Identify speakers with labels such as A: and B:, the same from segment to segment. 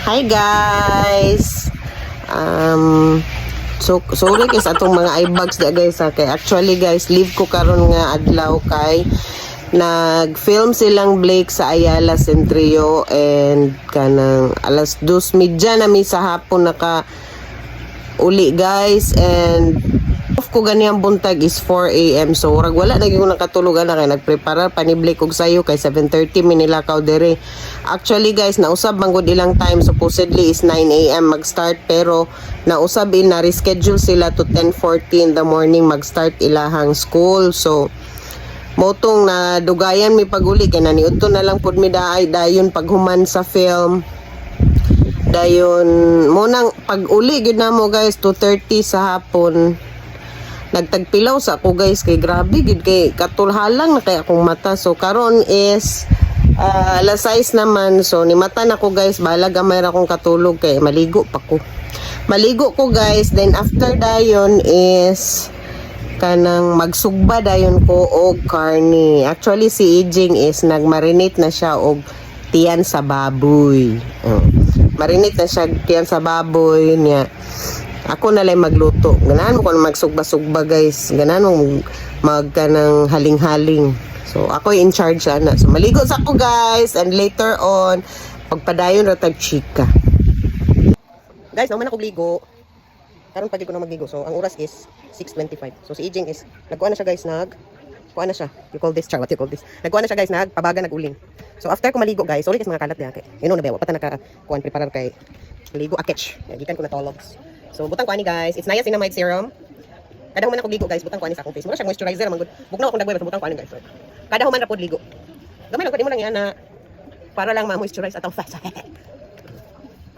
A: Hi guys. Sorry guys atong mga eyebags da guys ha. Kay actually guys leave ko karon nga adlaw kay nag-film silang Blake sa Ayala Centrio and kanang alas 2:30 na mi sa hapon naka uli guys, and off ko ganiyang buntag is 4 AM. So urag wala na gyud nakatulog na kay nagprepara pa ni Blake og sayo kay 7:30 mi nilakaw dere. Actually guys nausab man gud ilang time, supposedly is 9 AM mag-start pero nausab na reschedule sila to 10:40 in the morning mag-start ilahang school. So motong na dugayan mi paguli kay naniudto na lang pud mi dayon paghuman sa film. Dayon munang pag-uli gyud namo guys 2:30 sa hapon. Nagtagpilaw sa ako guys kay grabe gid kay katulhalang na kay akong mata. So karon is alas 6 naman. So ni mata na ko guys, bahala gamay ra akong katulog kay maligo pa ko. Maligo ko guys, then after dayon is kanang magsugba dayon ko og karni. Actually si Ijing is nagmarinate na siya og tiyan sa baboy. Marinate na siya tiyan sa baboy niya. Ako na lang magluto. Ganahan mo kung magsugba-sugba guys. Ganahan mo magkanang haling-haling. So ako in charge ana. So maligo sa ako guys, and later on pagpadayon ra tag chika. Guys, naman ako ligo. Karon pagi ko na magligo. So ang oras is 6:25. So si Ijing is nagkuha na siya guys, kuha na siya. You call this char, what you call this? Nagkuha na siya guys, nagpabaga, naguling. So after ko maligo guys, sorry kasi mga kalat niya kay. You know na ba, pata naka-kuan preparar kay ligo aketch. Gikan ko na tologs. So butang ko ani guys, it's niacinamide serum. Kada human ako ligo guys, butang ko ani sa akong face. Mura siya moisturizer man gud. Bugnaw akong dagway butang ko ani guys. So, kada human ra pod ligo. Gamay lang gud mo lang yan na para lang ma-moisturize atong face.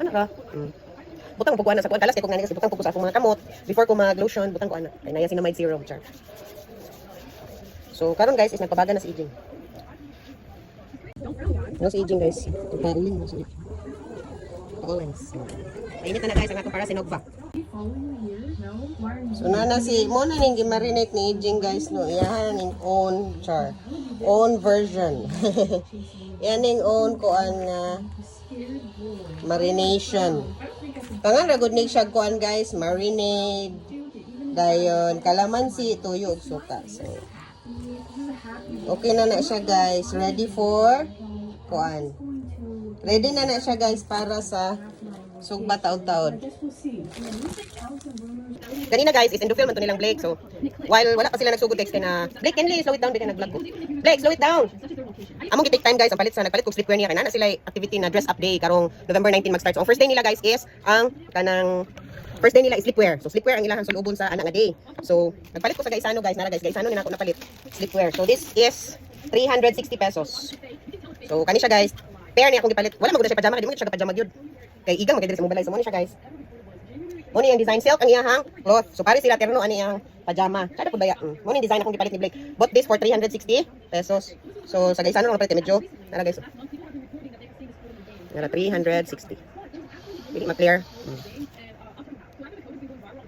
A: Ano ka? Butang ko ana sa kuan kalas kay kung nani kasi butang ko sa akong mga kamot before ko mag-lotion, butang ko ana. Kay niacinamide serum char. So karon guys is nagpabaga na si Ijing. Ano si Ijing guys? Tuparin mo si Collins. Mainit na guys ang atong para sinogba. So nana si mo na ning gimarinate ni Ijing guys no. Iyahan ning own char. Own version. Yan ning own ko ang marination. Kangan ra gud ni siya kuan guys, marinade. Dayon kalamansi, tuyo ug suka. So okay na siya guys. Ready for kuan. Ready na siya guys para sa sugba taod-taod. Ganina guys, is endofil man to nilang Blake. So while wala pa sila nagsugod text na Blake, can you slow it down, Blake, nag-vlog ko. Blake, slow it down. Among gi-take time guys, ang nagpalit kog sleepwear niya kay na sila activity na dress up day karong November 19 mag-start. So ang first day nila guys is ang kanang first day nila is sleepwear. So sleepwear ang ilahang sulubon sa ana nga day. So nagpalit ko sa Gaisano guys, nara guys, Gaisano ni nako napalit sleepwear. So this is 360 pesos. So kani siya guys, pair niya akong gipalit. Wala magud siya pajama, di mo siya pajama gyud. Kay igang magdiri sa mobile. So mo ni siya guys. Mo ni ang design silk ang iyahang cloth. So pare sila terno ani ang pajama. Kada pud baya. Mo ni design akong gipalit ni Blake. Bought this for 360 pesos. So sa Gaisano lang palit medyo nara guys. Nara 360. Dili ma-clear.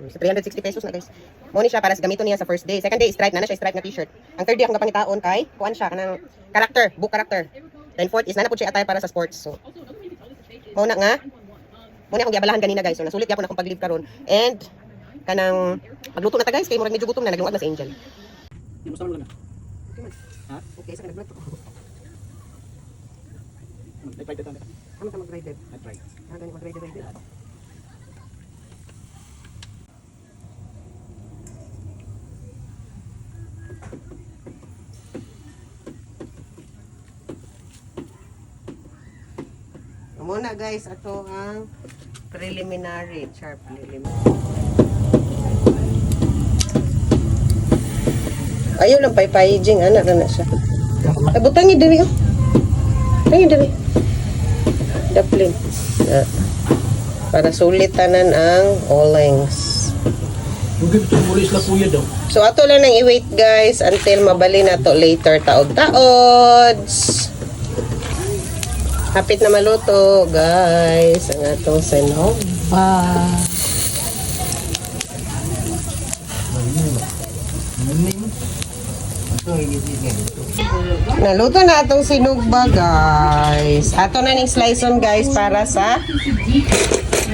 A: So 360 pesos na guys. Mo ni siya para sa gamiton niya sa first day. Second day stripe na siya stripe na t-shirt. Ang third day akong gapangitaon kay kuan siya kanang character, book character. Then fourth is nana pud siya attire para sa sports. So mo na nga. Mo na akong giabalahan ganina guys. So nasulit gyapon akong pag-leave karon. And kanang magluto na ta guys kay murag medyo gutom na naglungag na sa Angel.
B: Di mo sama na. Ha?
A: Okay, sa nag-vlog ko.
B: Mag-try dito.
A: Ano ka mag-rider?
B: Try.
A: Gani mag-rider. Muna guys, ato ang preliminary, sharp preliminary. Ayaw lang pay-paying, anak na siya. Ay, butangi diri oh. Butangi diri. Daplin. Para sulit-tanan ang olings.
B: Mungkin ito mulis la kuya daw.
A: So ato lang nang i-wait guys until mabali na to later taod-taods. Hapit na maluto, guys, ang atong sinova. Naluto na itong sinugba, guys. Ato na ning slice on, guys, para sa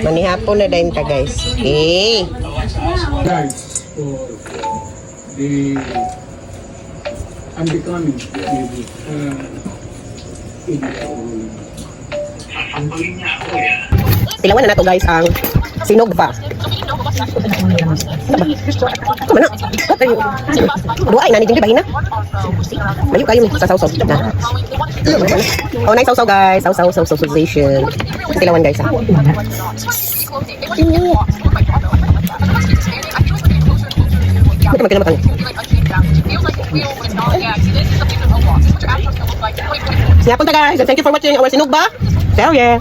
A: manihapon na dahin ta, guys. Okay.
B: Guys, for the unbecoming maybe
A: Tilawan na nato, guys, ang sinugba. Kumana. Buhay na ni Jinggi bahina. Mayu kayo sa sausaw. Na. Oh, nice sausaw, guys. Sausaw sensation. Tilawan, guys. Makin makan. Siapa guys? Thank you for watching our sinugba. Ciao, yeah.